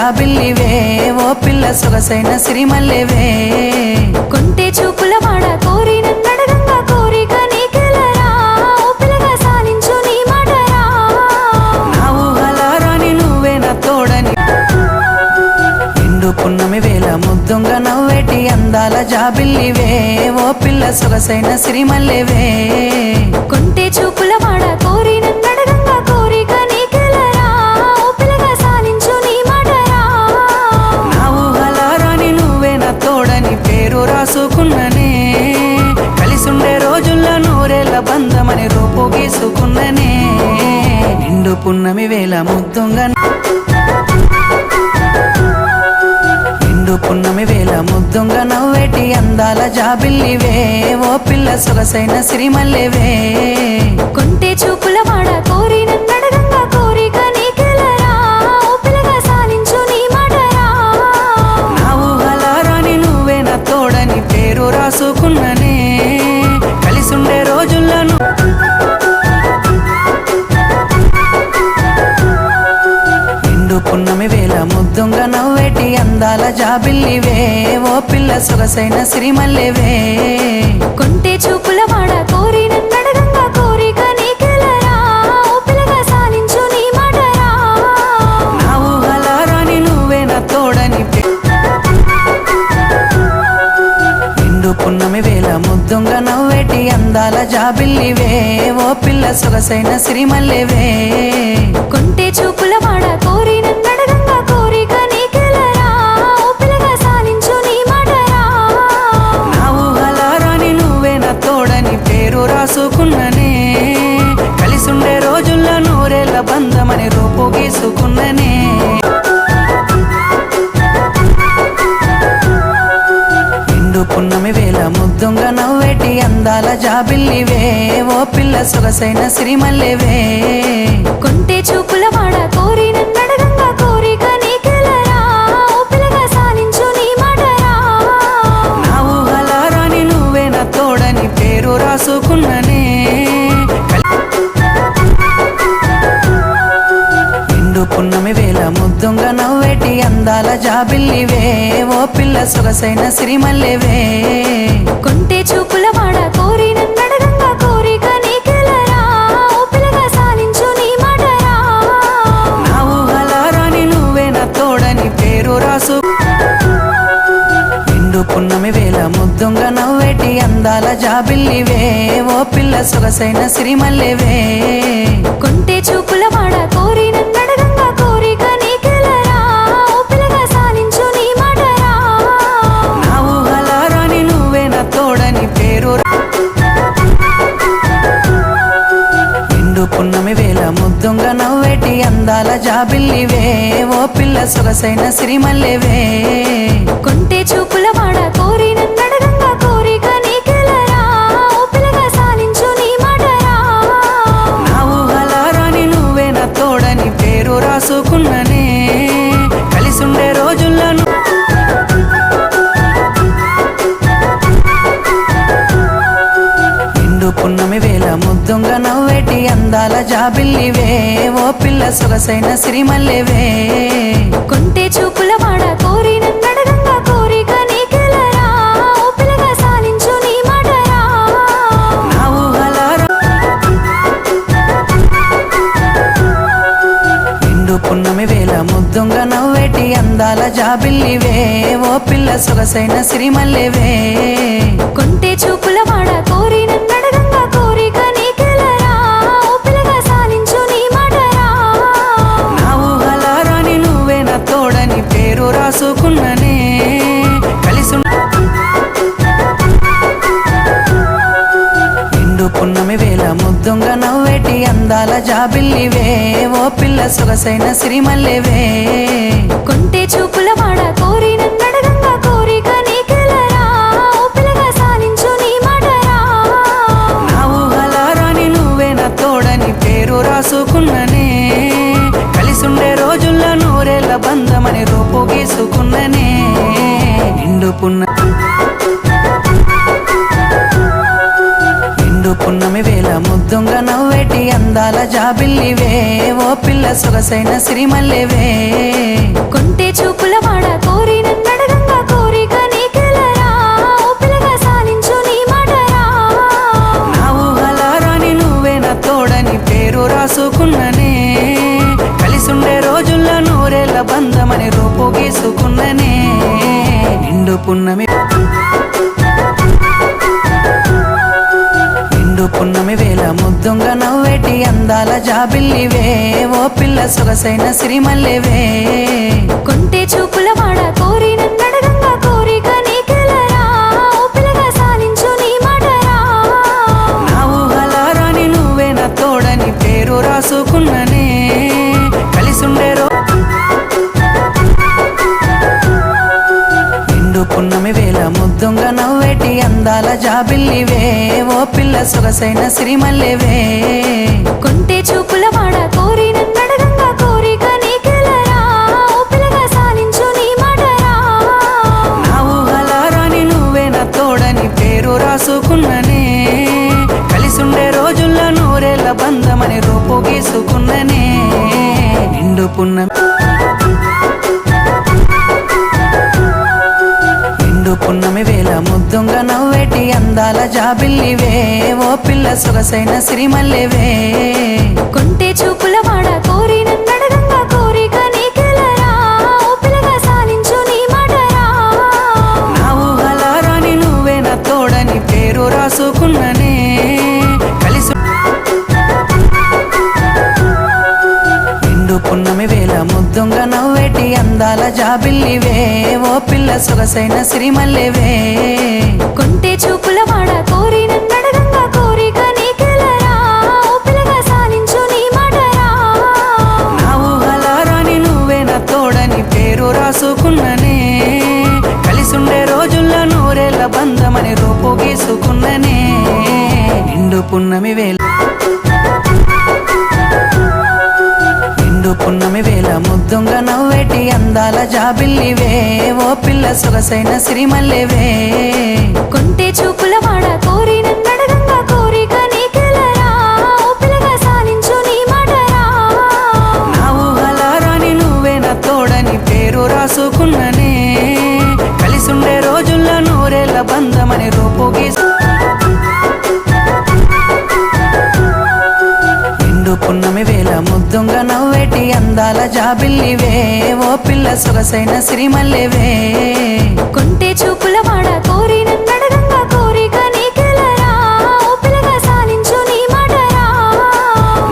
జాబిల్లివే ఓ పిల్ల సొగసైన సిరిమల్లెవే కొంటే చూపుల వాడ కోరి నన్నడగంగా కోరిక నీకెలరా ఓ పిల్లగా సాలించు నీ మాటరా నా ఊహలారాని నువ్వే నా తోడని నిండు పున్నమి వేళ ముద్దుంగా నవ్వేటి అందాల జాబిల్లివే ఓ పిల్ల సొగసైన సిరిమల్లెవే కొంటే చూపుల వాడ కోరి నన్నడగంగా కోరిక నీకెలరా ఓ పిల్లగా సాలించు నీ మాటరా నా ఊహలారాని నువ్వే నా తోడని పేరు రాసుకున్ననే కలిసుండే రోజుల్లో నూరేళ్ల బంధమని రూపు గీసుకున్ననే నిండు పున్నమి వేళ ముద్దుంగా పున్నమి వేళ ముద్దుంగా నవ్వేటి అందాల జాబిల్లివే ఓ పిల్ల సొగసైన సిరిమల్లెవే కొంటే చూపుల వాడ కోరి నన్నడగంగా కోరిక నీకెలరా ఓ పిల్లగా సాలించు నీ మాటరా నా ఊహలారాని నువ్వే నా తోడని పేరు రాసుకున్ననే కలిసుండే రోజులను పున్నమి వేళ ముద్దుంగా నవ్వేటి అందాల జాబిల్లివే ఓ పిల్ల సొగసైన సిరిమల్లెవే కొంటే చూపుల వాడ కోరి నన్నడగంగా కోరిక నీకెలరా ఓ పిల్లగా సాలించు నీ మాటరా నా ఊహలారాని నువ్వే నా తోడని నిండు పున్నమి వేళ ముద్దుంగా నవ్వేటి అందాల జాబిల్లివే ఓ పిల్ల సొగసైన సిరిమల్లెవే కొంటే చూపుల వాడ కోరి నన్నడగంగా కోరిక నీకెలరా ఓ పిల్లగా సాలించు నీ మాటరా నా ఊహలారాని నువ్వే నా తోడని పేరు రాసుకున్ననే కలిసుండే రోజుల్లో నూరేళ్ల బంధమని రూపు గీసుకున్ననే నిండు పున్నమి వేళ ముద్దుంగా నవ్వేటి అందాల జాబిల్లివే ఓ పిల్ల సొగసైన సిరిమల్లెవే కొంటే చూపుల వాడ కోరి నన్నడగంగా కోరిక నీకెలరా ఓ పిల్లగా సాలించు నీ మాటరా నా ఊహలారాని నువ్వే నా తోడని పేరు రాసుకున్ననే నిండు పున్నమి వేళ ముద్దుంగా నవ్వేటి అందాల జాబిల్లివే ఓ పిల్ల సొగసైన సిరిమల్లెవే కొంటే చూపుల వాడ కోరి నన్నడగంగా కోరిక నీకెలరా ఓ పిల్లగా సాలించు నీ మాటరా నా ఊహలారాని నువ్వే నా తోడని పేరు రాసు నిండు పున్నమి వేళ ముద్దుంగా నవ్వేటి అందాల జాబిల్లివే ఓ పిల్ల సొగసైన సిరిమల్లెవే కొంటే చూపుల వాడ కోరి నన్నడగంగా కోరిక నీకెలరా ఓ పిల్లగా సాలించు నీ మాటరా నా ఊహలారాని నువ్వే నా తోడని పేరు నిండు పున్నమి వేళ ముద్దుంగా నవ్వేటి అందాల జాబిల్లివే ఓ పిల్ల సొగసైన సిరిమల్లెవే కొంటే చూపుల వాడ కోరి నన్నడగంగా కోరిక నీకెలరా ఓ పిల్లగా సాలించు నీ మాటరా నా ఊహలారాని నువ్వే నా తోడని పేరు రాసుకున్ననే కలిసుండే రోజులను నిండు పున్నమి వేళ ముద్దుంగా నవ్వేటి అందాల జాబిల్లివే ఓ పిల్ల సొగసైన సిరిమల్లెవే కొంటే చూపుల వాడ కోరి నన్నడగంగా కోరిక నీకెలరా ఓ పిల్లగా సాలించు నీ మాటరా నా ఊహలారా నిండు పున్నమి వేళ ముద్దుంగా నవ్వేటి అందాల జాబిల్లివే ఓ పిల్ల సొగసైన సిరిమల్లెవే కొంటే చూపుల వాడ కోరి నన్నడగంగా కోరిక నీకెలరా ఓ పిల్లగా సాలించు నీ మాటరా నా ఊహలారాని నువ్వే నా తోడని పేరు రాసుకున్ననే నిండు పున్నమి వేళ ముద్దుంగా నవ్వేటి అందాల జాబిల్లివే ఓ పిల్ల సొగసైన సిరిమల్లెవే కొంటే చూపుల వాడ కోరి నన్నడగంగా కోరిక నీకెలరా ఓ పిల్లగా సాలించు నీ మాటరా నా ఊహలారాని నువ్వే నా తోడని పేరు రాసుకున్ననే కలిసుండే రోజుల్లో నూరేళ్ల బంధమని రూపు గీసుకున్ననే నిండు పున్నమి వేళ ముద్దుంగా నవ్వేటి అందాల జాబిల్లివే ఓ పిల్ల సొగసైన సిరిమల్లెవే కొంటే పున్నమి పున్నమి వేళ ముద్దుంగ నవ్వేటి అందాల జాబిల్లివే ఓ పిల్ల సొగసైన సిరిమల్లెవే కొంటే చూపుల వాడ కోరి నన్నడగంగా కోరిక నీకెలరా ఓ పిల్లగా సాలించు నీ మాటరా నా ఊహలారాని నువ్వే నా తోడని పేరు రాసుకున్ననే కలిసుండే పున్నమి వేళ ముద్దుంగ నవ్వేటి అందాల జాబిల్లివే ఓ పిల్ల సొగసైన సిరిమల్లెవే కొంటే చూపుల వాడ కోరి నన్నడగంగా కోరిక నీకెలరా ఓ పిల్లగా సాలించు నీ మాటరా నా ఊహలారాని నువ్వే నా తోడని పేరు రాసుకున్ననే కలిసుండే రోజుల్లో నూరేళ్ల బంధమని రూపు గీసుకున్ననే నిండు పున్నమి పున్నమి వేళ ముద్దుంగ నవ్వేటి అందాల జాబిల్లివే ఓ పిల్ల సొగసైన సిరిమల్లెవే కొంటే చూపుల వాడ కోరి నన్నడగంగా కోరిక నీకెలరా ఓ పిల్లగా సాలించు నీ మాటరా నా ఊహలారాని నువ్వే నా తోడని పేరు రాసుకున్ననే కలిసి పున్నమి వేళ ముద్దుంగ నవ్వేటి అందాల జాబిల్లివే ఓ పిల్ల సొగసైన సిరిమల్లెవే కొంటే చూపుల వాడ కోరి నన్నడగంగా కోరిక నీకెలరా ఓ పిల్లగా సాలించు నీ మాటరా నా ఊహలారాని నువ్వే నా తోడని పేరు రాసుకున్ననే కలిసుండే రోజుల్లో నూరేళ్ల బంధమని రూపు గీసుకున్ననే నిండు పున్నమి వేళ పున్నమి వేళ ముద్దుంగ నవ్వేటి అందాల జాబిల్లివే ఓ పిల్ల సొగసైన సిరిమల్లెవే కొంటే చూపుల వాడ కోరి నన్నడగంగా కోరిక నీకెలరా ఓ పిల్లగా సాలించు నీ మాటరా నా ఊహలారాని నువ్వే నా తోడని పేరు రాసుకున్ననే కలిసుండే రోజుల్లో నూరేళ్ల బంధమని రూపు గీసు పున్నమి వేళ ముద్దుంగ నవ్వేటి అందాల జాబిల్లివే ఓ పిల్ల సొగసైన సిరిమల్లెవే కొంటే చూపుల వాడ కోరి నన్నడగంగా కోరిక నీకెలరా ఓ పిల్లగా సాలించు నీ మాటరా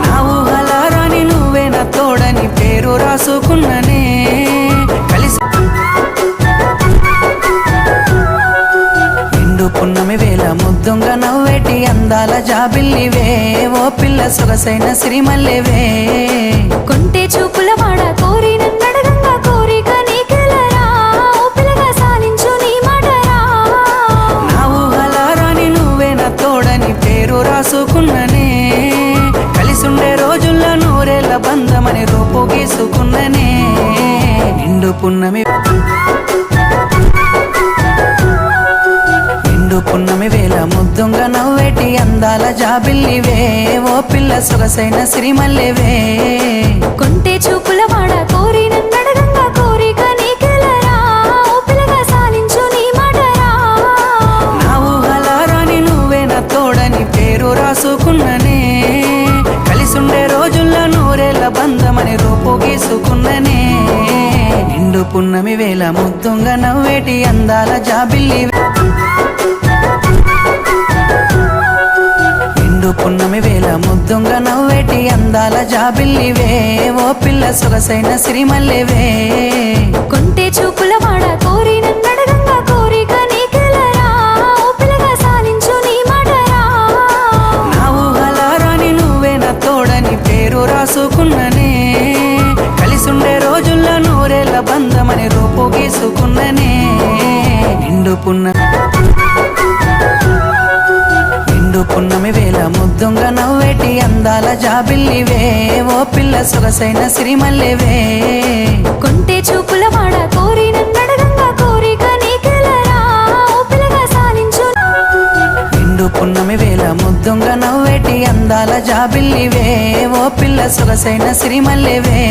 నా ఊహలారాని నువ్వే నా తోడని పేరు రాసుకున్ననే కలిసి పున్నమి వేళ ముద్దుంగ నవ్వేటి అందాల జాబిల్లివే ఓ పిల్ల సొగసైన సిరిమల్లెవే కొంటే చూపుల వాడ కోరి నన్నడగంగా కోరిక నీకెలరా ఓ పిల్లగా సాలించు నీ మాటరా నా ఊహలారాని నువ్వే నా తోడని పేరు రాసుకున్ననే కలిసుండే రోజుల్లో నూరేళ్ల బంధమని రూపు గీసుకున్ననే నిండు పున్నమి పున్నమి వేళ ముద్దుంగ నవ్వేటి అందాల జాబిల్లివే ఓ పిల్ల సొగసైన సిరిమల్లెవే కొంటే చూపుల వాడ కోరి నన్నడగంగా కోరిక నీకెలరా ఓ పిల్లగా సాలించు నీ మాటరా నా ఊహలారాని నువ్వే నా తోడని పేరు రాసుకున్ననే కలిసుండే రోజుల్లో నూరేళ్ల బంధమని రూపు గీసుకున్ననే నిండు పున్నమి వేళ ముద్దుంగ నవ్వేటి అందాల జాబిల్లివే పున్నమి వేళ ముద్దుంగ నవ్వేటి అందాల జాబిల్లివే ఓ పిల్ల సొగసైన సిరిమల్లెవే కొంటే చూపుల వాడ కోరి నన్నడగంగా కోరిక నీకెలరా ఓ పిల్లగా సాలించు నీ మాటరా నా ఊహలారాని నువ్వే నా తోడని పేరు రాసుకున్ననే కలిసుండే రోజుల్లో నూరేళ్ల బంధమని రూపు గీసుకున్ననే నిండు పున్నమి వేళ ముద్దుంగ నవ్వేటి అందాల జాబిల్లివే ఓ పిల్ల సొగసైన సిరిమల్లెవే కొంటే చూపుల వాడ కోరి నన్నడగంగా కోరిక నీకెలరా ఓ పిల్లగా సాలించు పున్నమి వేళ ముద్దుంగ నవ్వేటి అందాల జాబిల్లివే ఓ పిల్ల సొగసైన సిరిమల్లెవే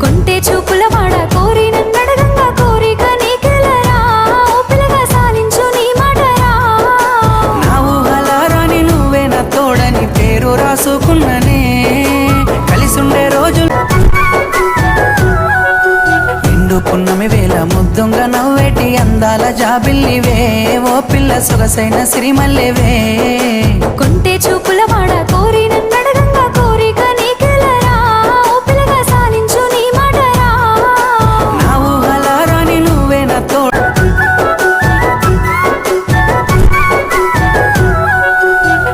కొంటే చూపుల వాడ కోరి నన్నడగంగా కోరిక నీకెలరా ఓ పిల్లగా సాలించు నీ మాటరా నా ఊహలారాని నువ్వే నా తోడని పేరు రాసుకున్ననే కలిసుండే రోజు పున్నమి వేళ ముద్దుంగ నవ్వేటి అందాల అందాల జాబిల్లివే ఓ పిల్ల సొగసైన సిరిమల్లెవే కొంటే చూపుల వాడ కోరి నన్నడగంగా కోరిక నీకెలరా ఓ పిల్లగా సాలించు నీ మాటరా నా ఊహల రాణి నువ్వే నా తోడు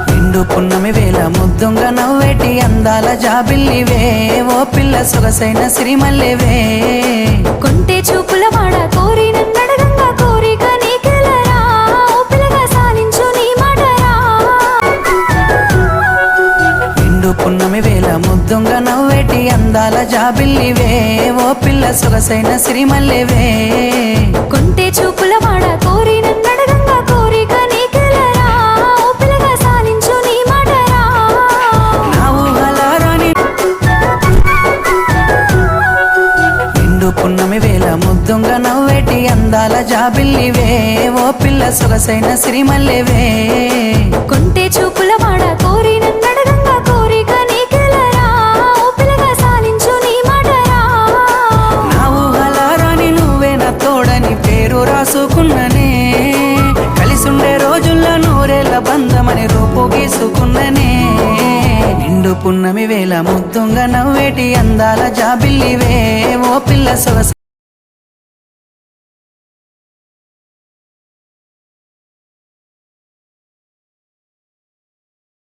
నిండు పున్నమి వేళ ముద్దుంగా నవ్వేటి అందాల జాబిల్లివే ఓ పిల్ల సొగసైన సిరిమల్లెవే కొంటే చూపుల వాడ కోరి నన్నడగంగా కోరిక నీకెలరా ఓ పిల్లగా సాలించు నీ మాటరా నిండు పున్నమి వేళ ముద్దుంగా నవ్వేటి అందాల జాబిల్లివే ఓ పిల్ల సొగసైన సిరిమల్లెవే కొంటే చూపుల వాడ కోరి నన్నడగంగా కోరిక నీకెలరా ఓ పిల్లగా సాలించు నీ మాటరా నా ఊహల రాణి నిండు పున్నమి వేళ ముద్దుంగా నవ్వేటి అందాల జాబిల్లివే ఓ పిల్ల సొగసైన సిరిమల్లెవే కొంటే చూపుల వాడ కోరి నన్నడగంగా కోరిక నీకెలరా ఓ పిల్లగా సాలించు నీ మాటరా నా ఊహల రాణి నువ్వే నా తోడని పేరు రాసుకున్ననే కలిసుండే రోజుల్లో నూరేళ్ల బంధమని రూపు గీసుకున్ననే నిండు పున్నమి వేళ ముద్దుంగా నవ్వేటి అందాల జాబిల్లివే ఓ పిల్ల సొగస